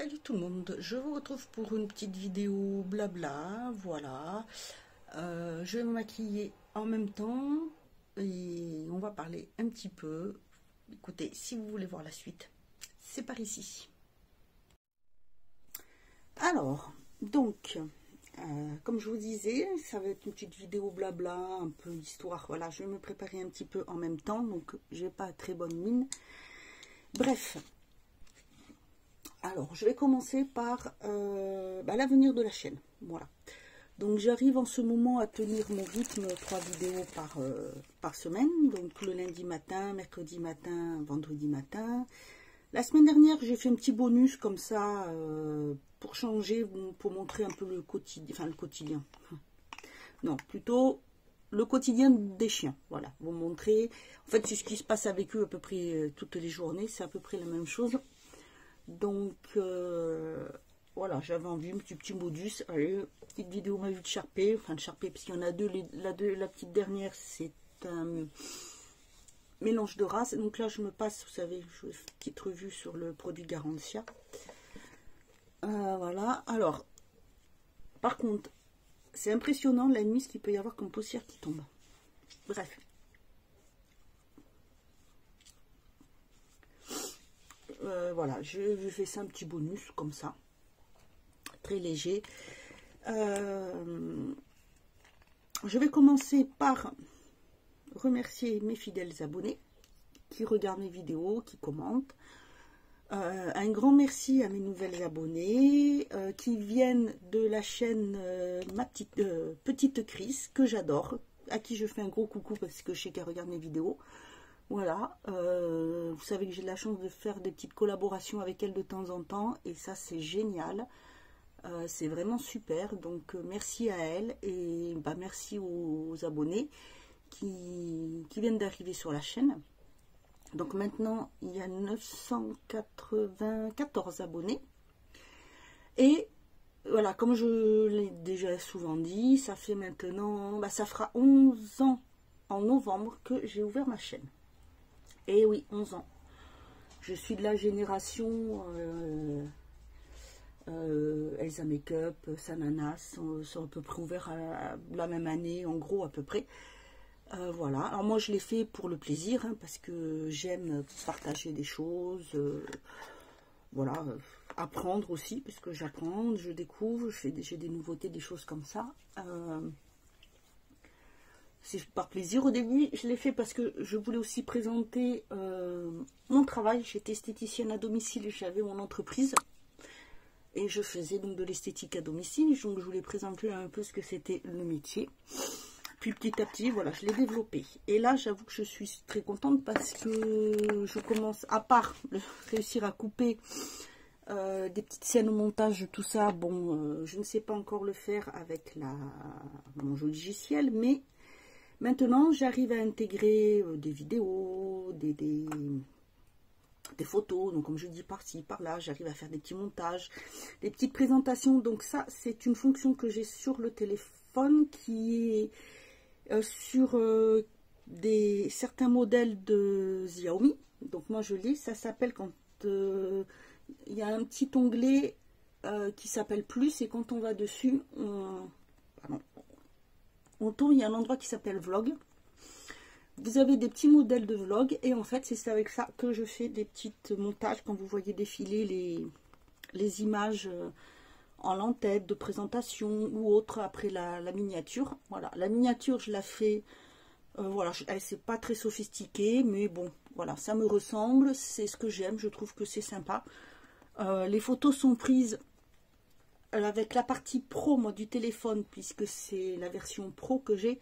Salut tout le monde, je vous retrouve pour une petite vidéo blabla, voilà. Je vais me maquiller en même temps et on va parler un petit peu. Écoutez, si vous voulez voir la suite, c'est par ici. Alors, donc, comme je vous disais, ça va être une petite vidéo blabla, un peu histoire, voilà. Je vais me préparer un petit peu en même temps, donc j'ai pas très bonne mine. Bref. Alors, je vais commencer par l'avenir de la chaîne. Voilà. Donc, j'arrive en ce moment à tenir mon rythme 3 vidéos par semaine. Donc, le lundi matin, mercredi matin, vendredi matin. La semaine dernière, j'ai fait un petit bonus comme ça pour changer, pour montrer un peu le quotidien. Enfin, le quotidien. Non, plutôt le quotidien des chiens. Voilà, vous montrer. En fait, c'est ce qui se passe avec eux à peu près toutes les journées. C'est à peu près la même chose. Donc voilà, j'avais envie, un petit modus, allez, petite vidéo ma vue de Sharpay, enfin de Sharpay, parce qu'il y en a deux, la petite dernière c'est un mélange de races, donc là je me passe, vous savez, je fais une petite revue sur le produit Garantia. Voilà, alors, par contre, c'est impressionnant la nuit ce qu'il peut y avoir comme poussière qui tombe. Bref. Voilà, je fais ça un petit bonus comme ça, très léger. Je vais commencer par remercier mes fidèles abonnés qui regardent mes vidéos, qui commentent. Un grand merci à mes nouvelles abonnées qui viennent de la chaîne Ma Petite Chris, que j'adore, à qui je fais un gros coucou parce que je sais qu'elle regarde mes vidéos. Voilà, vous savez que j'ai la chance de faire des petites collaborations avec elle de temps en temps et ça c'est génial, c'est vraiment super, donc merci à elle et merci aux abonnés qui viennent d'arriver sur la chaîne. Donc maintenant il y a 994 abonnés et voilà, comme je l'ai déjà souvent dit, ça fait maintenant, ça fera 11 ans en novembre que j'ai ouvert ma chaîne. Et oui, 11 ans. Je suis de la génération Elsa Makeup, Sananas, sont à peu près ouverts à la même année, en gros à peu près. Voilà, alors moi je l'ai fait pour le plaisir, hein, parce que j'aime partager des choses, voilà, apprendre aussi, parce que j'apprends, je découvre, j'ai des nouveautés, des choses comme ça. C'est par plaisir. Au début, je l'ai fait parce que je voulais aussi présenter mon travail. J'étais esthéticienne à domicile et j'avais mon entreprise. Et je faisais donc de l'esthétique à domicile. Donc, je voulais présenter un peu ce que c'était le métier. Puis petit à petit, voilà, je l'ai développé. Et là, j'avoue que je suis très contente parce que je commence, à part réussir à couper des petites scènes au montage, tout ça. Bon, je ne sais pas encore le faire avec mon joli logiciel, mais maintenant, j'arrive à intégrer des vidéos, des photos, donc comme je dis par-ci, par-là, j'arrive à faire des petits montages, des petites présentations. Donc ça, c'est une fonction que j'ai sur le téléphone qui est sur certains modèles de Xiaomi. Donc moi, je l'ai, ça s'appelle quand il y a un petit onglet qui s'appelle plus et quand on va dessus, on tourne, il y a un endroit qui s'appelle vlog. Vous avez des petits modèles de vlog et en fait c'est avec ça que je fais des petits montages quand vous voyez défiler les images en l'entête de présentation ou autre après la miniature. Voilà, la miniature je la fais, voilà, c'est pas très sophistiqué mais bon, voilà, ça me ressemble, c'est ce que j'aime, je trouve que c'est sympa. Les photos sont prises avec la partie pro moi du téléphone puisque c'est la version pro que j'ai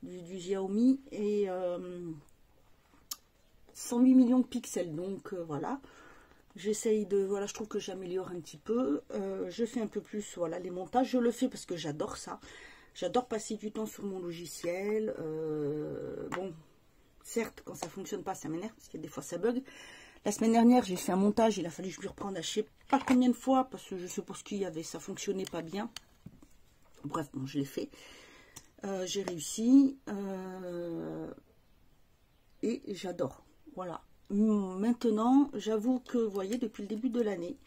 du Xiaomi et 108 millions de pixels, donc voilà, j'essaye de, voilà, je trouve que j'améliore un petit peu, je fais un peu plus, voilà, les montages, je le fais parce que j'adore ça, j'adore passer du temps sur mon logiciel. Bon, certes, quand ça fonctionne pas, ça m'énerve, parce que des fois ça bug. La semaine dernière, j'ai fait un montage, il a fallu que je lui reprenne à je sais pas combien de fois, parce que je suppose qu'il y avait, ça fonctionnait pas bien. Bref, bon, je l'ai fait. J'ai réussi. Et j'adore. Voilà. Maintenant, j'avoue que, vous voyez, depuis le début de l'année,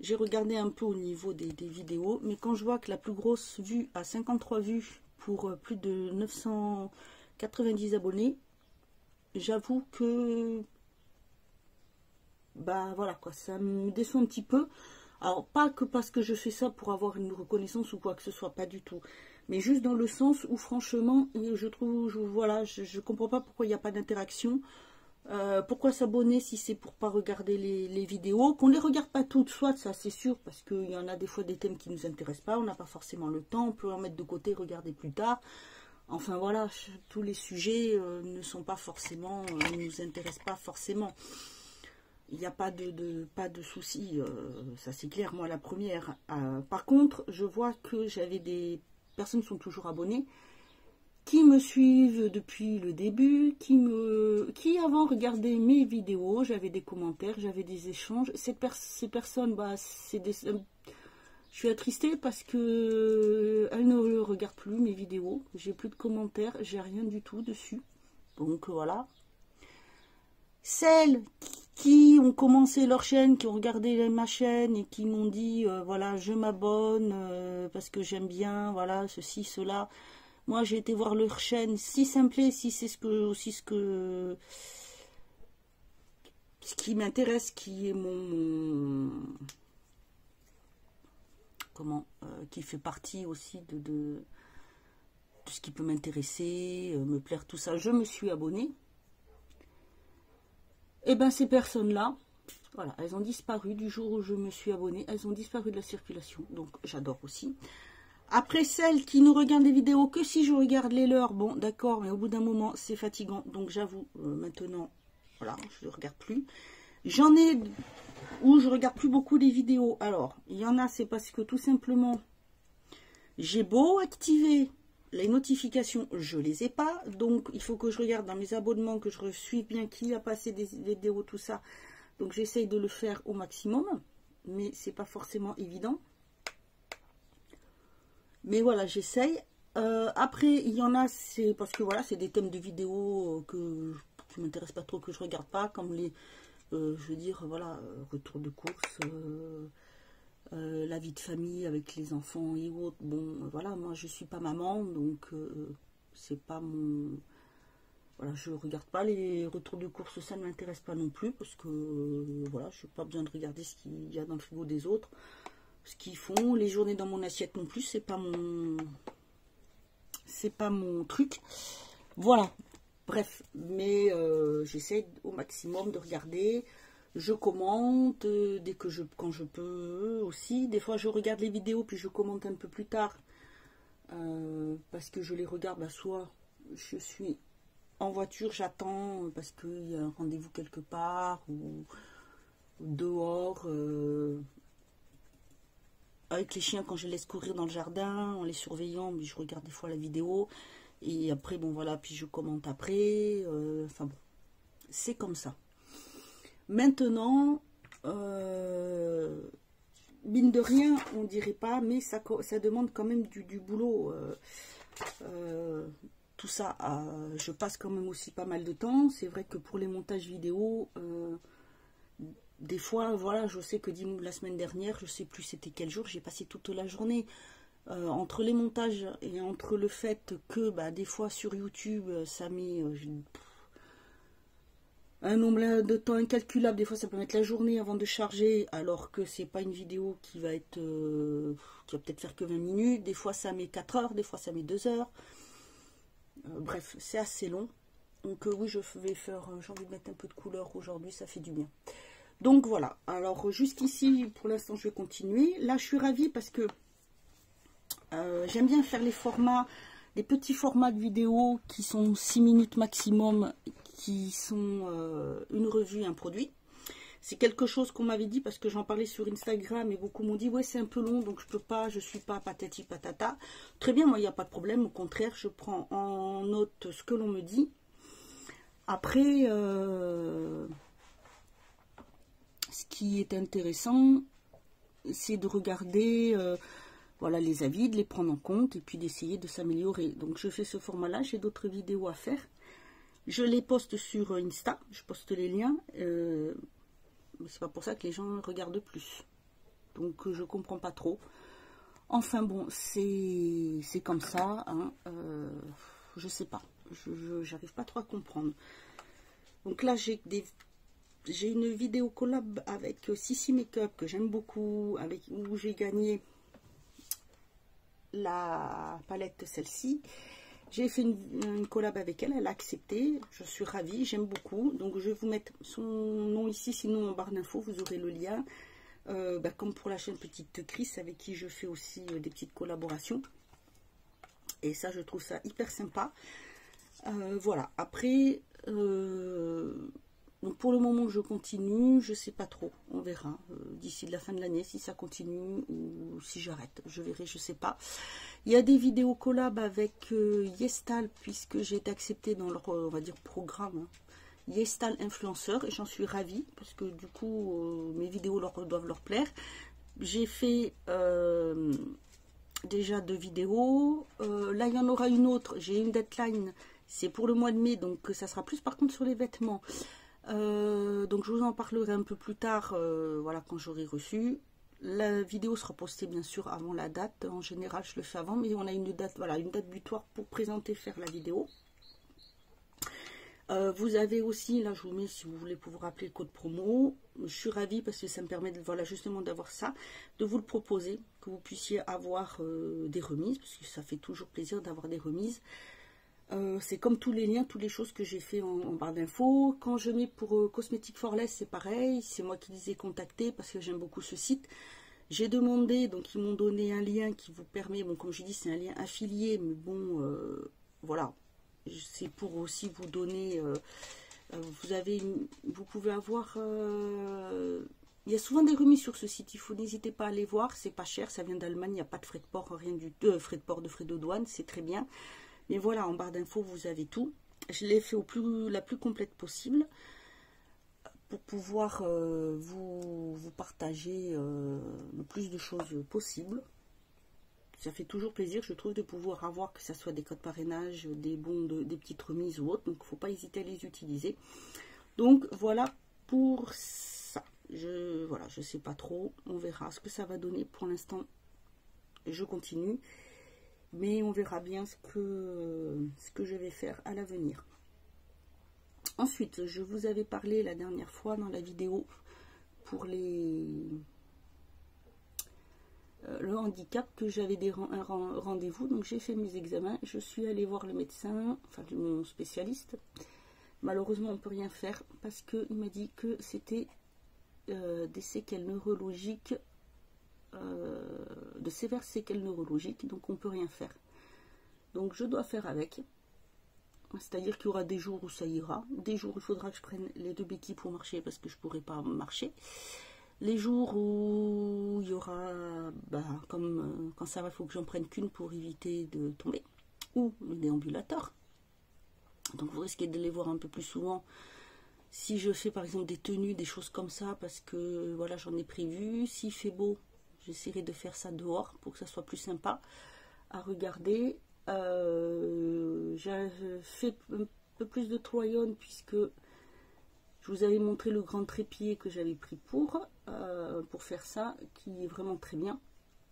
j'ai regardé un peu au niveau des vidéos, mais quand je vois que la plus grosse vue a 53 vues pour plus de 990 abonnés, j'avoue que bah voilà quoi, ça me déçoit un petit peu. Alors pas que parce que je fais ça pour avoir une reconnaissance ou quoi que ce soit, pas du tout, mais juste dans le sens où franchement je trouve, voilà, je comprends pas pourquoi il n'y a pas d'interaction. Pourquoi s'abonner si c'est pour pas regarder les vidéos, qu'on les regarde pas toutes, soit ça c'est sûr, parce qu'il y en a des fois des thèmes qui nous intéressent pas, on n'a pas forcément le temps, on peut en mettre de côté, regarder plus tard. Enfin voilà, tous les sujets ne sont pas forcément, ne nous intéressent pas forcément. Il n'y a pas de souci, ça c'est clair, moi la première. Par contre, je vois que j'avais des personnes qui sont toujours abonnées, qui me suivent depuis le début, qui avant regardaient mes vidéos, j'avais des commentaires, j'avais des échanges. Ces personnes, bah, je suis attristée parce que elles ne regardent plus mes vidéos, j'ai plus de commentaires, j'ai rien du tout dessus. Donc voilà. Celles qui ont commencé leur chaîne, qui ont regardé ma chaîne et qui m'ont dit voilà, je m'abonne parce que j'aime bien, voilà, ceci, cela. Moi, j'ai été voir leur chaîne, si ça me plaît, si c'est ce qui m'intéresse, qui est qui fait partie aussi de ce qui peut m'intéresser, me plaire, tout ça. Je me suis abonnée. Et bien, ces personnes-là, voilà, elles ont disparu du jour où je me suis abonnée. Elles ont disparu de la circulation. Donc, j'adore aussi. Après, celles qui ne regardent des vidéos que si je regarde les leurs, bon, d'accord, mais au bout d'un moment, c'est fatigant. Donc, j'avoue, maintenant, voilà, je ne regarde plus. J'en ai où je regarde plus beaucoup les vidéos. Alors, il y en a, c'est parce que tout simplement, j'ai beau activer les notifications, je les ai pas. Donc, il faut que je regarde dans mes abonnements, que je suive bien qui a passé des vidéos, tout ça. Donc, j'essaye de le faire au maximum. Mais c'est pas forcément évident. Mais voilà, j'essaye. Après, il y en a, c'est parce que voilà, c'est des thèmes de vidéos qui ne m'intéressent pas trop, que je regarde pas, comme les, je veux dire, voilà, retour de course, la vie de famille avec les enfants et autres. Bon, voilà, moi je suis pas maman, donc c'est pas mon... Voilà, je regarde pas les retours de course, ça ne m'intéresse pas non plus, parce que voilà, je n'ai pas besoin de regarder ce qu'il y a dans le frigo des autres. Ce qu'ils font, les journées dans mon assiette non plus, c'est pas mon truc. Voilà, bref, mais j'essaie au maximum de regarder. Je commente quand je peux aussi. Des fois, je regarde les vidéos puis je commente un peu plus tard parce que je les regarde. Bah, soit je suis en voiture, j'attends parce qu'il y a un rendez-vous quelque part ou dehors. Avec les chiens, quand je les laisse courir dans le jardin, en les surveillant, mais je regarde des fois la vidéo. Et après, bon voilà, puis je commente après. Enfin bon, c'est comme ça. Maintenant, mine de rien, on dirait pas, mais ça demande quand même du boulot. Tout ça, je passe quand même aussi pas mal de temps. C'est vrai que pour les montages vidéo... des fois, voilà, je sais que la semaine dernière, je sais plus c'était quel jour, j'ai passé toute la journée entre les montages et entre le fait que bah, des fois sur YouTube, ça met un nombre de temps incalculable. Des fois, ça peut mettre la journée avant de charger, alors que c'est pas une vidéo qui va être qui va peut-être faire que 20 minutes. Des fois, ça met 4 heures, des fois, ça met 2 heures. Bref, c'est assez long. Donc oui, j'ai envie de mettre un peu de couleur aujourd'hui, ça fait du bien. Donc voilà, alors jusqu'ici, pour l'instant, je vais continuer. Là, je suis ravie parce que j'aime bien faire les petits formats de vidéos qui sont 6 minutes maximum, qui sont une revue, un produit. C'est quelque chose qu'on m'avait dit parce que j'en parlais sur Instagram et beaucoup m'ont dit ouais, c'est un peu long, donc je peux pas, je suis pas patati patata. Très bien, moi, il n'y a pas de problème. Au contraire, je prends en note ce que l'on me dit. Après... ce qui est intéressant, c'est de regarder voilà, les avis, de les prendre en compte et puis d'essayer de s'améliorer. Donc je fais ce format-là, j'ai d'autres vidéos à faire. Je les poste sur Insta, je poste les liens. Mais c'est pas pour ça que les gens regardent plus. Donc je comprends pas trop. Enfin bon, c'est comme ça, hein. Je sais pas, j'arrive pas trop à comprendre. Donc là j'ai une vidéo collab avec Sissi Makeup que j'aime beaucoup, où j'ai gagné la palette, celle-ci. J'ai fait une collab avec elle, elle a accepté, je suis ravie, j'aime beaucoup. Donc je vais vous mettre son nom ici, sinon en barre d'infos, vous aurez le lien. Comme pour la chaîne Petite Chris, avec qui je fais aussi des petites collaborations. Et ça, je trouve ça hyper sympa. Voilà, après, donc pour le moment, je continue, je sais pas trop, on verra. D'ici la fin de l'année, si ça continue ou si j'arrête, je verrai, je sais pas. Il y a des vidéos collab avec Yestal, puisque j'ai été acceptée dans leur, on va dire, programme, hein. Yestal influenceur, et j'en suis ravie, parce que du coup, mes vidéos doivent leur plaire. J'ai fait déjà 2 vidéos. Là, il y en aura une autre, j'ai une deadline, c'est pour le mois de mai, donc ça sera plus par contre sur les vêtements. Donc je vous en parlerai un peu plus tard, voilà, quand j'aurai reçu. La vidéo sera postée bien sûr avant la date, en général je le fais avant, mais on a une date, voilà, une date butoir pour présenter, faire la vidéo. Vous avez aussi, là je vous mets, si vous voulez, pour vous rappeler le code promo. Je suis ravie parce que ça me permet de, voilà, justement d'avoir ça, de vous le proposer, que vous puissiez avoir des remises, parce que ça fait toujours plaisir d'avoir des remises. C'est comme tous les liens, toutes les choses que j'ai fait en barre d'infos. Quand je mets pour Cosmétique for Less, c'est pareil, c'est moi qui les ai contactés parce que j'aime beaucoup ce site. J'ai demandé, donc ils m'ont donné un lien qui vous permet, bon comme je dis c'est un lien affilié, mais bon voilà, c'est pour aussi vous donner, vous pouvez avoir, il y a souvent des remises sur ce site, il faut n'hésitez pas à aller voir, c'est pas cher, ça vient d'Allemagne, il n'y a pas de frais de port, rien du tout, frais de frais de douane, c'est très bien. Mais voilà, en barre d'infos, vous avez tout. Je l'ai fait la plus complète possible pour pouvoir vous partager le plus de choses possible. Ça fait toujours plaisir, je trouve, de pouvoir avoir, que ce soit des codes parrainage, des bons, des petites remises ou autres. Donc, il ne faut pas hésiter à les utiliser. Donc, voilà pour ça. Voilà, je ne sais pas trop. On verra ce que ça va donner. Pour l'instant, je continue. Mais on verra bien ce que je vais faire à l'avenir. Ensuite, je vous avais parlé la dernière fois dans la vidéo pour le handicap, que j'avais un rendez-vous. Donc j'ai fait mes examens, je suis allée voir le médecin, enfin mon spécialiste. Malheureusement, on ne peut rien faire parce qu'il m'a dit que c'était des séquelles neurologiques, de sévères séquelles neurologiques, donc on peut rien faire. Donc je dois faire avec, c'est-à-dire qu'il y aura des jours où ça ira, des jours où il faudra que je prenne les 2 béquilles pour marcher parce que je pourrai pas marcher, les jours où il y aura, comme quand ça va, il faut que j'en prenne qu'une pour éviter de tomber, ou le déambulateur. Donc vous risquez de les voir un peu plus souvent si je fais par exemple des tenues, des choses comme ça, parce que voilà, j'en ai prévu. S'il fait beau, j'essaierai de faire ça dehors pour que ça soit plus sympa à regarder. J'ai fait un peu plus de toyonne puisque je vous avais montré le grand trépied que j'avais pris pour faire ça, qui est vraiment très bien.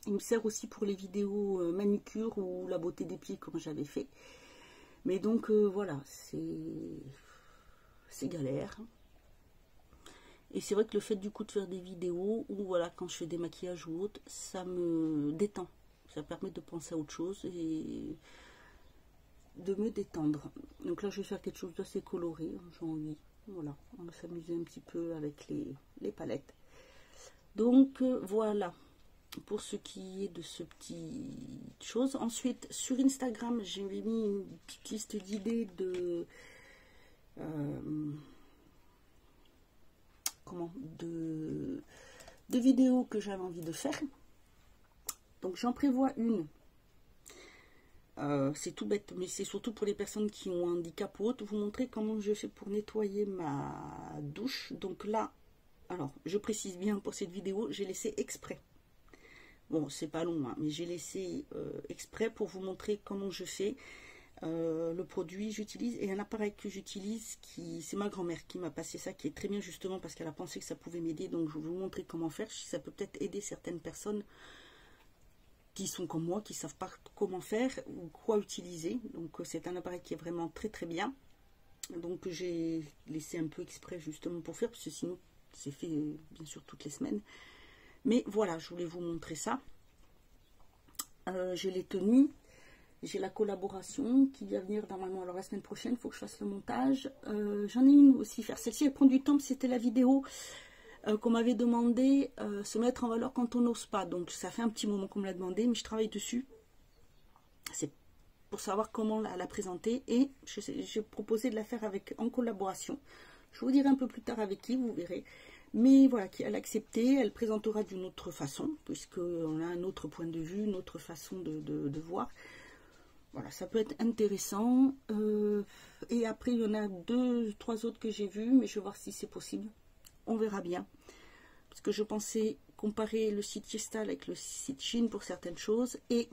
Il me sert aussi pour les vidéos manucure ou la beauté des pieds comme j'avais fait. Mais donc voilà, c'est galère. Et c'est vrai que le fait du coup de faire des vidéos, ou voilà, quand je fais des maquillages ou autre, ça me détend. Ça permet de penser à autre chose et de me détendre. Donc là, je vais faire quelque chose d'assez coloré, j'ai envie. Voilà, on va s'amuser un petit peu avec les palettes. Donc voilà, pour ce qui est de ce petit chose. Ensuite, sur Instagram, j'ai mis une petite liste d'idées de... de vidéos que j'avais envie de faire. Donc j'en prévois une. C'est tout bête, mais c'est surtout pour les personnes qui ont un handicap ou autre. Vous montrer comment je fais pour nettoyer ma douche. Donc là, alors je précise bien pour cette vidéo, j'ai laissé exprès. Bon, c'est pas long, hein, mais j'ai laissé exprès pour vous montrer comment je fais. le produit j'utilise, et un appareil que j'utilise, c'est ma grand-mère qui m'a passé ça, qui est très bien justement parce qu'elle a pensé que ça pouvait m'aider. Donc je vais vous montrer comment faire, ça peut peut-être aider certaines personnes qui sont comme moi, qui ne savent pas comment faire ou quoi utiliser. Donc c'est un appareil qui est vraiment très très bien. Donc j'ai laissé un peu exprès justement pour faire, parce que sinon c'est fait bien sûr toutes les semaines. Mais voilà, je voulais vous montrer ça. J'ai les tenues, j'ai la collaboration qui va venir normalement. Alors la semaine prochaine, il faut que je fasse le montage. J'en ai une aussi faire. Celle-ci, elle prend du temps, c'était la vidéo qu'on m'avait demandé, se mettre en valeur quand on n'ose pas. Donc ça fait un petit moment qu'on me l'a demandé, mais je travaille dessus. C'est pour savoir comment la présenter, et j'ai proposé de la faire en collaboration. Je vous dirai un peu plus tard avec qui, vous verrez. Mais voilà, elle a accepté, elle présentera d'une autre façon, puisqu'on a un autre point de vue, une autre façon de voir. Voilà, ça peut être intéressant. Et après, il y en a 2, 3 autres que j'ai vus, mais je vais voir si c'est possible. On verra bien. Parce que je pensais comparer le site Yestal avec le site Shein pour certaines choses. Et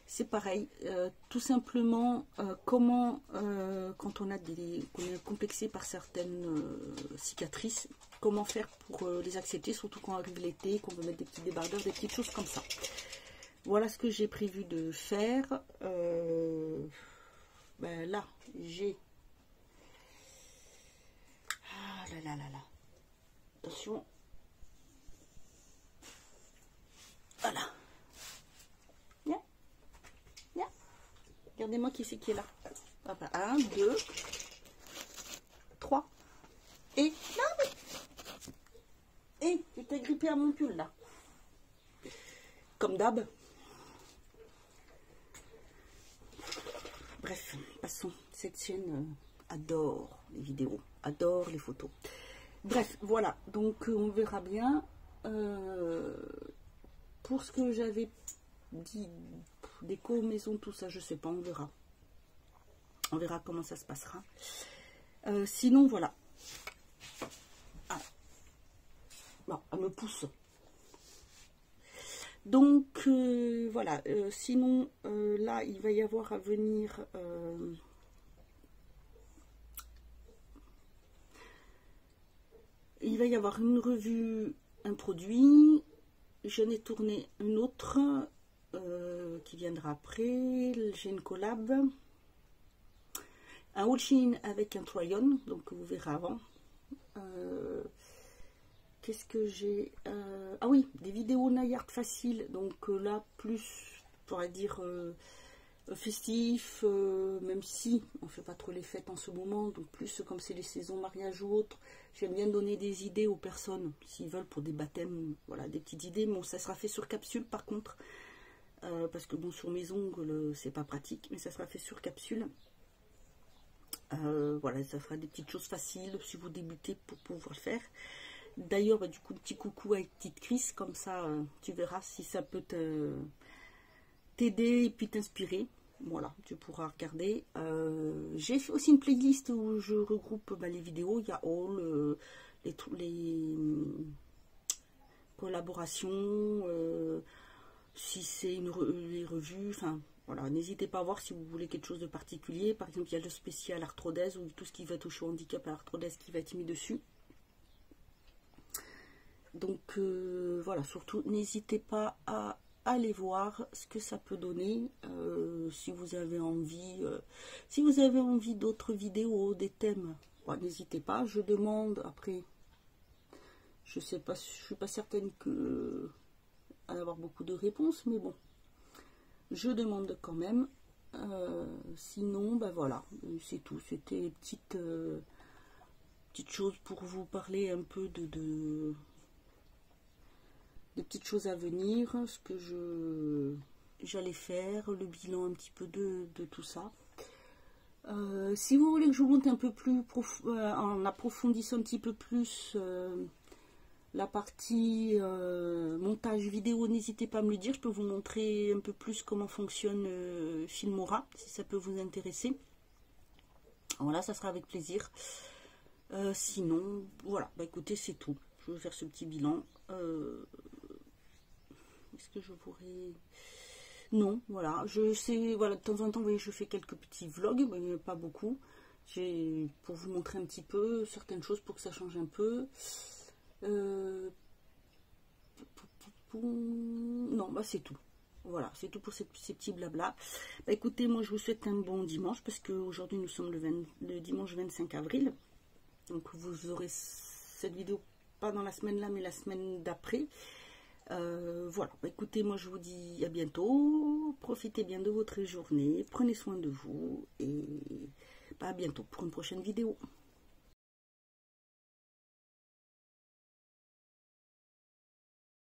c'est pareil. Tout simplement, comment, quand on est complexé par certaines cicatrices, comment faire pour les accepter, surtout quand arrive l'été, qu'on veut mettre des petits débardeurs, des petites choses comme ça. Voilà ce que j'ai prévu de faire. Ben là, j'ai... Ah là là là là. Attention. Voilà. Viens. Viens. Regardez-moi qui c'est qui est là. 1, 2, 3. Et... Non, mais... Et tu t'es grippé à mon pull là. Comme d'hab. Bref, passons. Cette chaîne adore les vidéos, adore les photos. Bref, voilà. Donc, on verra bien. Pour ce que j'avais dit, déco, maison, tout ça, je sais pas, on verra. On verra comment ça se passera. Sinon, voilà. Ah. Bon, elle me pousse. Donc, voilà. Sinon, là, il va y avoir à venir... il va y avoir une revue, un produit. J'en ai tourné une autre qui viendra après. J'ai une collab. Un haul Shein avec un try-on, donc vous verrez avant. Qu'est-ce que j'ai ah oui, des vidéos naillard faciles. Donc là, plus, on pourrait dire, festif, même si on fait pas trop les fêtes en ce moment. Donc plus comme c'est les saisons mariage ou autre. J'aime bien donner des idées aux personnes, s'ils veulent, pour des baptêmes. Voilà, des petites idées. Bon, ça sera fait sur capsule par contre. Parce que bon, sur mes ongles, c'est pas pratique. Mais ça sera fait sur capsule. Voilà, ça fera des petites choses faciles si vous débutez pour pouvoir le faire. D'ailleurs, bah, du coup, petit coucou avec petite Chris, comme ça, tu verras si ça peut t'aider et puis t'inspirer. Voilà, tu pourras regarder. J'ai fait aussi une playlist où je regroupe les vidéos. Il y a all, les collaborations, si c'est les revues, enfin... Voilà, n'hésitez pas à voir si vous voulez quelque chose de particulier. Par exemple, il y a le spécial arthrodèse ou tout ce qui va toucher au handicap à l'arthrodèse qui va être mis dessus. Donc voilà, surtout n'hésitez pas à aller voir ce que ça peut donner. Si vous avez envie, d'autres vidéos, des thèmes, bah, n'hésitez pas. Je demande après. Je sais pas, je suis pas certaine que à avoir beaucoup de réponses, mais bon. Je demande quand même. Sinon, ben voilà, c'est tout. C'était les petites choses pour vous parler un peu des petites choses à venir, ce que j'allais faire, le bilan un petit peu de tout ça. Si vous voulez que je vous montre un peu plus en approfondissant un petit peu plus la partie montage vidéo, n'hésitez pas à me le dire. Je peux vous montrer un peu plus comment fonctionne Filmora, si ça peut vous intéresser. Voilà, ça sera avec plaisir. Sinon, voilà, bah écoutez, c'est tout. Je vais faire ce petit bilan. Est-ce que je pourrais... Non, voilà, je sais, voilà, de temps en temps, vous voyez, je fais quelques petits vlogs, mais pas beaucoup. J'ai pour vous montrer un petit peu certaines choses pour que ça change un peu. Non, bah c'est tout. Voilà, c'est tout pour ces petits blabla. Bah écoutez, moi je vous souhaite un bon dimanche parce qu'aujourd'hui nous sommes le dimanche 25 avril. Donc vous aurez cette vidéo pas dans la semaine là, mais la semaine d'après. Voilà, bah, écoutez, moi je vous dis à bientôt. Profitez bien de votre journée. Prenez soin de vous et bah, à bientôt pour une prochaine vidéo.